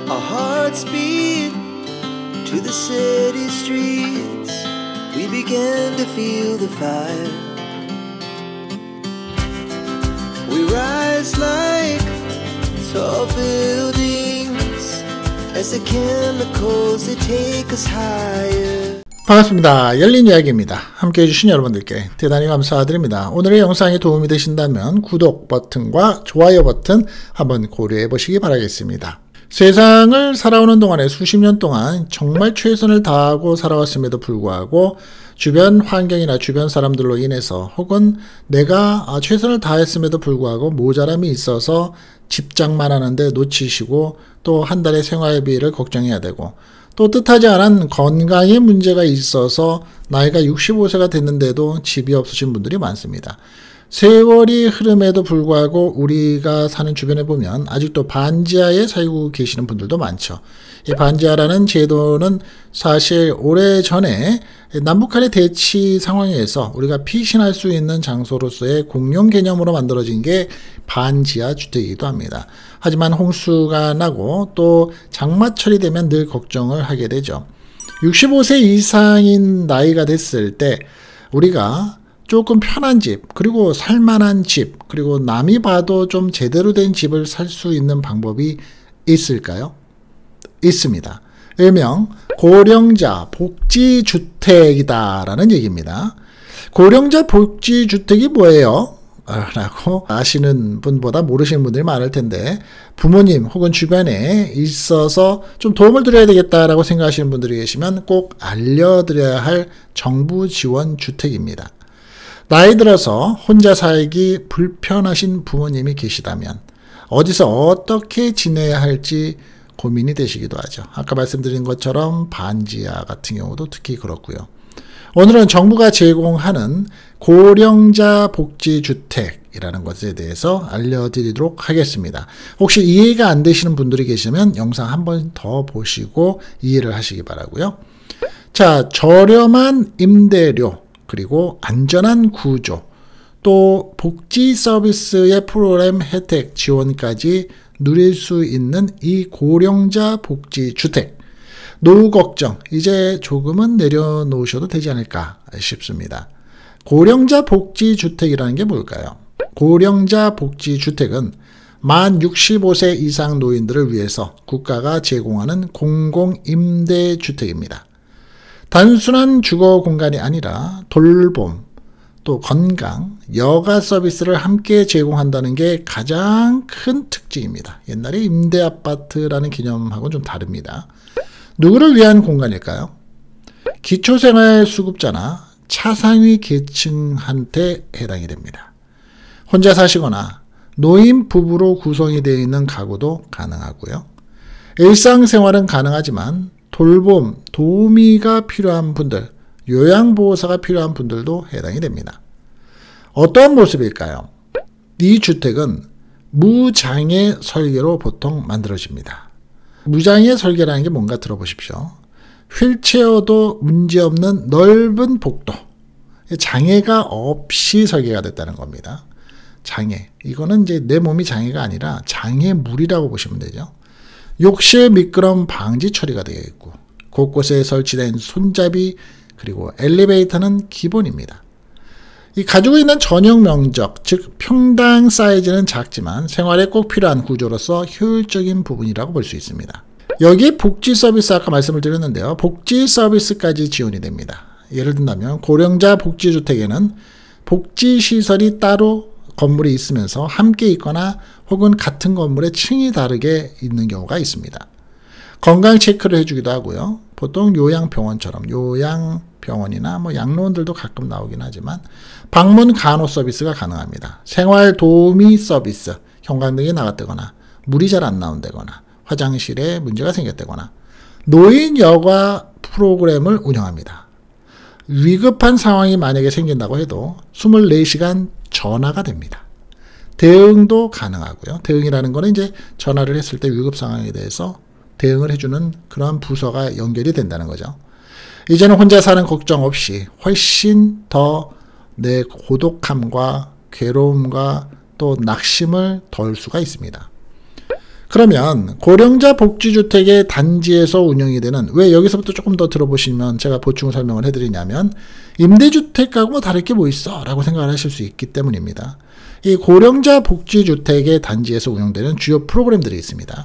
Our hearts beat to the city streets. We began to feel the fire. We rise like tall buildings as the chemicals they take us higher. 반갑습니다. 열린 이야기입니다. 함께 해주신 여러분들께 대단히 감사드립니다. 오늘의 영상이 도움이 되신다면 구독 버튼과 좋아요 버튼 한번 고려해 보시기 바라겠습니다. 세상을 살아오는 동안에 수십 년 동안 정말 최선을 다하고 살아왔음에도 불구하고 주변 환경이나 주변 사람들로 인해서 혹은 내가 최선을 다했음에도 불구하고 모자람이 있어서 집장만 하는데 놓치시고 또 한 달의 생활비를 걱정해야 되고 또 뜻하지 않은 건강에 문제가 있어서 나이가 65세가 됐는데도 집이 없으신 분들이 많습니다. 세월이 흐름에도 불구하고 우리가 사는 주변에 보면 아직도 반지하에 살고 계시는 분들도 많죠. 이 반지하라는 제도는 사실 오래전에 남북한의 대치 상황에서 우리가 피신할 수 있는 장소로서의 공용 개념으로 만들어진 게 반지하 주택이기도 합니다. 하지만 홍수가 나고 또 장마철이 되면 늘 걱정을 하게 되죠. 65세 이상인 나이가 됐을 때 우리가 조금 편한 집, 그리고 살만한 집, 그리고 남이 봐도 좀 제대로 된 집을 살 수 있는 방법이 있을까요? 있습니다. 일명 고령자 복지주택이다라는 얘기입니다. 고령자 복지주택이 뭐예요? 라고 아시는 분보다 모르시는 분들이 많을 텐데 부모님 혹은 주변에 있어서 좀 도움을 드려야 되겠다라고 생각하시는 분들이 계시면 꼭 알려드려야 할 정부 지원 주택입니다. 나이 들어서 혼자 살기 불편하신 부모님이 계시다면 어디서 어떻게 지내야 할지 고민이 되시기도 하죠. 아까 말씀드린 것처럼 반지하 같은 경우도 특히 그렇고요. 오늘은 정부가 제공하는 고령자 복지주택이라는 것에 대해서 알려드리도록 하겠습니다. 혹시 이해가 안 되시는 분들이 계시면 영상 한 번 더 보시고 이해를 하시기 바라고요. 자, 저렴한 임대료, 그리고 안전한 구조, 또 복지 서비스의 프로그램 혜택 지원까지 누릴 수 있는 이 고령자 복지주택. 노후 걱정 이제 조금은 내려놓으셔도 되지 않을까 싶습니다. 고령자 복지주택이라는 게 뭘까요? 고령자 복지주택은 만 65세 이상 노인들을 위해서 국가가 제공하는 공공임대주택입니다. 단순한 주거 공간이 아니라 돌봄, 또 건강, 여가 서비스를 함께 제공한다는 게 가장 큰 특징입니다. 옛날에 임대아파트라는 개념하고는 좀 다릅니다. 누구를 위한 공간일까요? 기초생활수급자나 차상위 계층한테 해당이 됩니다. 혼자 사시거나 노인 부부로 구성이 되어 있는 가구도 가능하고요. 일상생활은 가능하지만 돌봄, 도우미가 필요한 분들, 요양보호사가 필요한 분들도 해당이 됩니다. 어떠한 모습일까요? 이 주택은 무장애 설계로 보통 만들어집니다. 무장애 설계라는 게 뭔가 들어보십시오. 휠체어도 문제없는 넓은 복도, 장애가 없이 설계가 됐다는 겁니다. 장애, 이거는 이제 내 몸이 장애가 아니라 장애물이라고 보시면 되죠. 욕실 미끄럼 방지 처리가 되어 있고 곳곳에 설치된 손잡이 그리고 엘리베이터는 기본입니다. 이 가지고 있는 전용 면적, 즉 평당 사이즈는 작지만 생활에 꼭 필요한 구조로서 효율적인 부분이라고 볼 수 있습니다. 여기 복지 서비스 아까 말씀을 드렸는데요. 복지 서비스까지 지원이 됩니다. 예를 든다면 고령자 복지주택에는 복지시설이 따로 건물이 있으면서 함께 있거나 혹은 같은 건물에 층이 다르게 있는 경우가 있습니다. 건강 체크를 해주기도 하고요. 보통 요양병원처럼 요양병원이나 양로원들도 가끔 나오긴 하지만 방문 간호 서비스가 가능합니다. 생활 도우미 서비스, 형광등이 나갔다거나 물이 잘 안 나온다거나 화장실에 문제가 생겼다거나 노인 여가 프로그램을 운영합니다. 위급한 상황이 만약에 생긴다고 해도 24시간 전화가 됩니다. 대응도 가능하고요. 대응이라는 거는 이제 전화를 했을 때 위급 상황에 대해서 대응을 해주는 그런 부서가 연결이 된다는 거죠. 이제는 혼자 사는 걱정 없이 훨씬 더 내 고독함과 괴로움과 또 낙심을 덜 수가 있습니다. 그러면 고령자 복지주택의 단지에서 운영이 되는, 왜 여기서부터 조금 더 들어보시면 제가 보충 설명을 해드리냐면 임대주택하고 뭐 다를 게 뭐 있어 라고 생각을 하실 수 있기 때문입니다. 이 고령자 복지주택의 단지에서 운영되는 주요 프로그램들이 있습니다.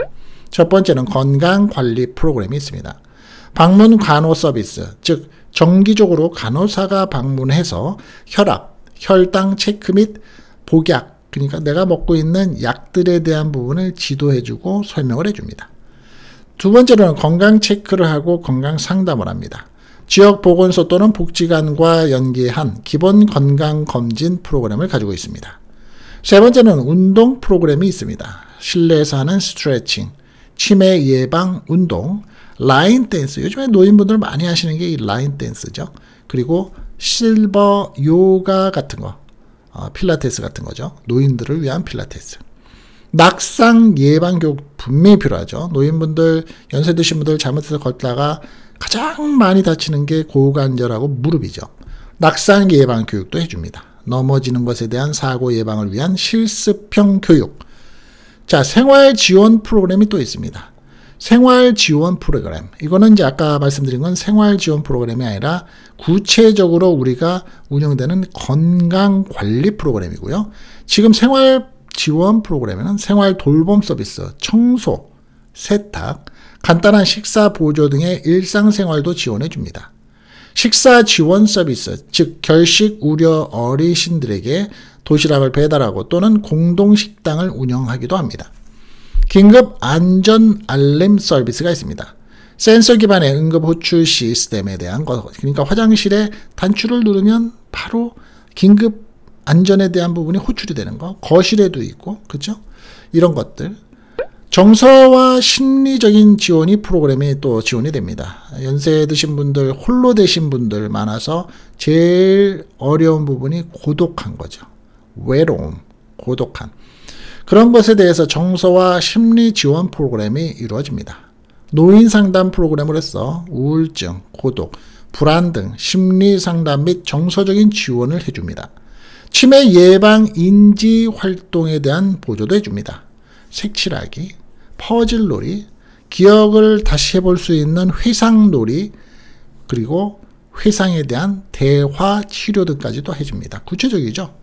첫 번째는 건강관리 프로그램이 있습니다. 방문 간호 서비스, 즉 정기적으로 간호사가 방문해서 혈압, 혈당 체크 및 복약, 그러니까 내가 먹고 있는 약들에 대한 부분을 지도해주고 설명을 해줍니다. 두 번째로는 건강 체크를 하고 건강 상담을 합니다. 지역보건소 또는 복지관과 연계한 기본 건강검진 프로그램을 가지고 있습니다. 세 번째는 운동 프로그램이 있습니다. 실내에서 하는 스트레칭, 치매 예방 운동, 라인 댄스, 요즘에 노인분들 많이 하시는 게 이 라인 댄스죠. 그리고 실버 요가 같은 거, 필라테스 같은 거죠. 노인들을 위한 필라테스. 낙상 예방 교육 분명히 필요하죠. 노인분들, 연세 드신 분들 잘못해서 걷다가 가장 많이 다치는 게 고관절하고 무릎이죠. 낙상 예방 교육도 해줍니다. 넘어지는 것에 대한 사고 예방을 위한 실습형 교육. 자, 생활 지원 프로그램이 또 있습니다. 생활 지원 프로그램. 이거는 이제 아까 말씀드린 건 생활 지원 프로그램이 아니라 구체적으로 우리가 운영되는 건강 관리 프로그램이고요. 지금 생활 지원 프로그램에는 생활 돌봄 서비스, 청소, 세탁, 간단한 식사 보조 등의 일상생활도 지원해 줍니다. 식사 지원 서비스, 즉 결식 우려 어르신들에게 도시락을 배달하고 또는 공동식당을 운영하기도 합니다. 긴급 안전 알림 서비스가 있습니다. 센서 기반의 응급 호출 시스템에 대한 것, 그러니까 화장실에 단추를 누르면 바로 긴급 안전에 대한 부분이 호출이 되는 거, 거실에도 있고, 그렇죠? 이런 것들. 정서와 심리적인 지원이 프로그램이 또 지원이 됩니다. 연세 드신 분들, 홀로 되신 분들 많아서 제일 어려운 부분이 고독한 거죠. 외로움, 고독한. 그런 것에 대해서 정서와 심리 지원 프로그램이 이루어집니다. 노인 상담 프로그램을 해서 우울증, 고독, 불안 등 심리 상담 및 정서적인 지원을 해줍니다. 치매 예방 인지 활동에 대한 보조도 해줍니다. 색칠하기, 퍼즐놀이, 기억을 다시 해볼 수 있는 회상놀이, 그리고 회상에 대한 대화 치료 등까지도 해줍니다. 구체적이죠.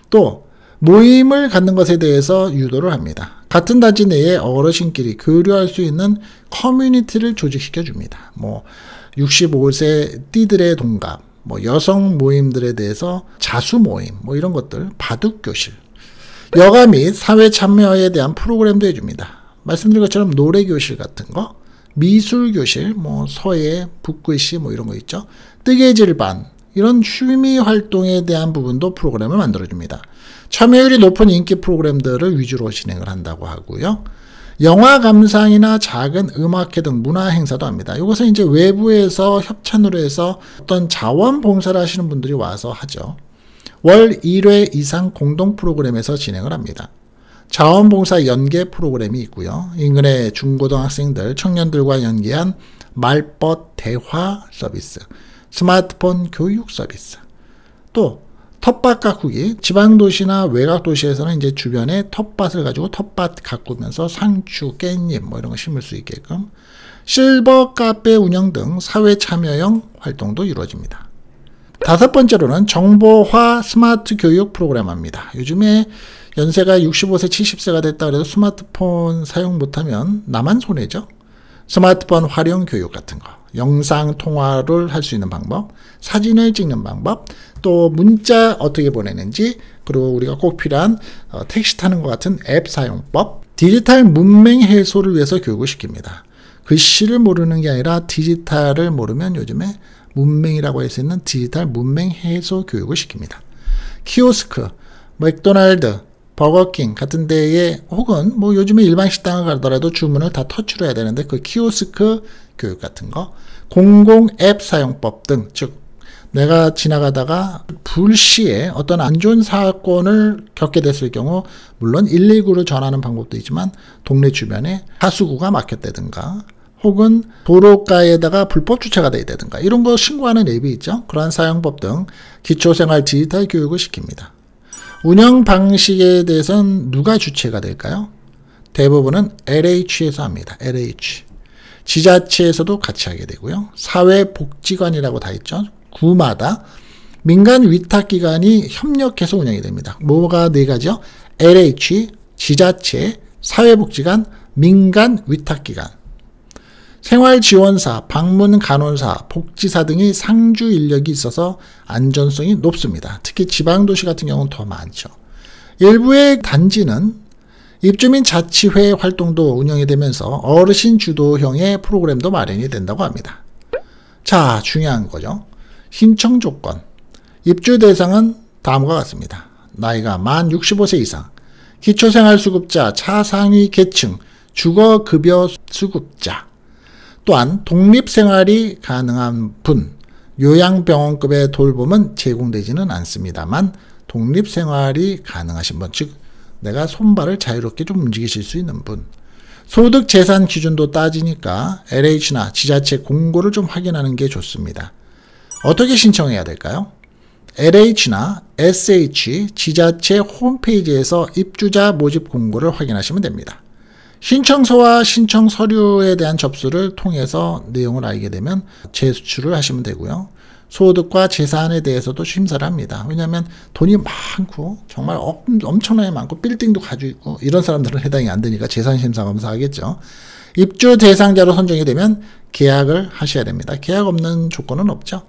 또 모임을 갖는 것에 대해서 유도를 합니다. 같은 단지 내에 어르신끼리 교류할 수 있는 커뮤니티를 조직시켜 줍니다. 65세 띠들의 동갑, 여성 모임들에 대해서 자수 모임, 이런 것들, 바둑교실, 여가 및 사회 참여에 대한 프로그램도 해줍니다. 말씀드린 것처럼 노래교실 같은 거, 미술교실, 서예, 붓글씨, 이런 거 있죠. 뜨개질반, 이런 취미 활동에 대한 부분도 프로그램을 만들어줍니다. 참여율이 높은 인기 프로그램들을 위주로 진행을 한다고 하고요. 영화 감상이나 작은 음악회 등 문화 행사도 합니다. 이것은 이제 외부에서 협찬으로 해서 어떤 자원봉사를 하시는 분들이 와서 하죠. 월 1회 이상 공동 프로그램에서 진행을 합니다. 자원봉사 연계 프로그램이 있고요. 인근의 중고등학생들, 청년들과 연계한 말벗 대화 서비스, 스마트폰 교육 서비스, 또 텃밭 가꾸기, 지방도시나 외곽도시에서는 이제 주변에 텃밭을 가지고 텃밭 가꾸면서 상추, 깻잎 이런 거 심을 수 있게끔 실버 카페 운영 등 사회 참여형 활동도 이루어집니다. 다섯 번째로는 정보화 스마트 교육 프로그램입니다. 요즘에 연세가 65세, 70세가 됐다 그래도 스마트폰 사용 못하면 나만 손해죠. 스마트폰 활용 교육 같은 거, 영상 통화를 할 수 있는 방법, 사진을 찍는 방법, 또 문자 어떻게 보내는지, 그리고 우리가 꼭 필요한 택시 타는 것 같은 앱 사용법, 디지털 문맹 해소를 위해서 교육을 시킵니다. 글씨를 모르는 게 아니라 디지털을 모르면 요즘에 문맹이라고 할 수 있는 디지털 문맹 해소 교육을 시킵니다. 키오스크, 맥도날드, 버거킹 같은 데에 혹은 요즘에 일반 식당을 가더라도 주문을 다 터치로 해야 되는데 그 키오스크 교육 같은 거, 공공 앱 사용법 등, 즉 내가 지나가다가 불시에 어떤 안 좋은 사건을 겪게 됐을 경우 물론 119를 전하는 방법도 있지만 동네 주변에 하수구가 막혔다든가 혹은 도로가에다가 불법 주차가 되어 있다든가 이런 거 신고하는 앱이 있죠. 그러한 사용법 등 기초생활 디지털 교육을 시킵니다. 운영 방식에 대해서는 누가 주체가 될까요? 대부분은 LH에서 합니다. LH. 지자체에서도 같이 하게 되고요. 사회복지관이라고 다 있죠. 구마다 민간 위탁기관이 협력해서 운영이 됩니다. 뭐가 네 가지요? LH, 지자체, 사회복지관, 민간 위탁기관. 생활지원사, 방문간호사, 복지사 등이 상주 인력이 있어서 안전성이 높습니다. 특히 지방도시 같은 경우는 더 많죠. 일부의 단지는 입주민 자치회 활동도 운영이 되면서 어르신 주도형의 프로그램도 마련이 된다고 합니다. 자, 중요한 거죠. 신청 조건. 입주 대상은 다음과 같습니다. 나이가 만 65세 이상, 기초생활수급자, 차상위 계층, 주거급여 수급자, 또한 독립생활이 가능한 분, 요양병원급의 돌봄은 제공되지는 않습니다만 독립생활이 가능하신 분, 즉 내가 손발을 자유롭게 좀 움직이실 수 있는 분, 소득 재산 기준도 따지니까 LH나 지자체 공고를 좀 확인하는 게 좋습니다. 어떻게 신청해야 될까요? LH나 SH 지자체 홈페이지에서 입주자 모집 공고를 확인하시면 됩니다. 신청서와 신청 서류에 대한 접수를 통해서 내용을 알게 되면 제출을 하시면 되고요. 소득과 재산에 대해서도 심사를 합니다. 왜냐하면 돈이 많고 정말 엄청나게 많고 빌딩도 가지고 있고 이런 사람들은 해당이 안 되니까 재산심사 검사하겠죠. 입주 대상자로 선정이 되면 계약을 하셔야 됩니다. 계약 없는 조건은 없죠.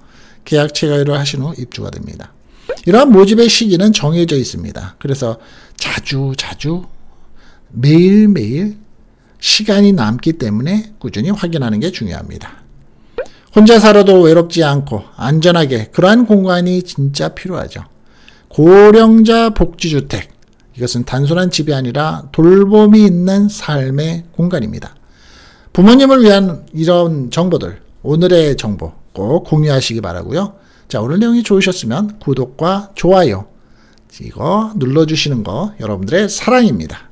계약 체결을 하신 후 입주가 됩니다. 이러한 모집의 시기는 정해져 있습니다. 그래서 자주 매일매일 시간이 남기 때문에 꾸준히 확인하는 게 중요합니다. 혼자 살아도 외롭지 않고 안전하게 그러한 공간이 진짜 필요하죠. 고령자 복지주택. 이것은 단순한 집이 아니라 돌봄이 있는 삶의 공간입니다. 부모님을 위한 이런 정보들, 오늘의 정보 꼭 공유하시기 바라고요. 자, 오늘 내용이 좋으셨으면 구독과 좋아요 이거 눌러주시는 거 여러분들의 사랑입니다.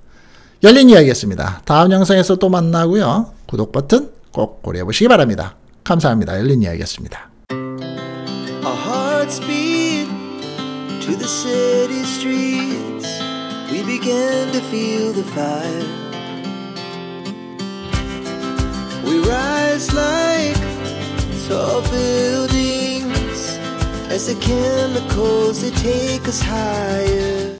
열린 이야기였습니다. 다음 영상에서 또 만나고요. 구독 버튼 꼭 고려해보시기 바랍니다. 감사합니다. 열린 이야기였습니다. Our hearts beat to the city streets. We began to feel the fire. We rise like tall buildings as the chemicals they take us higher.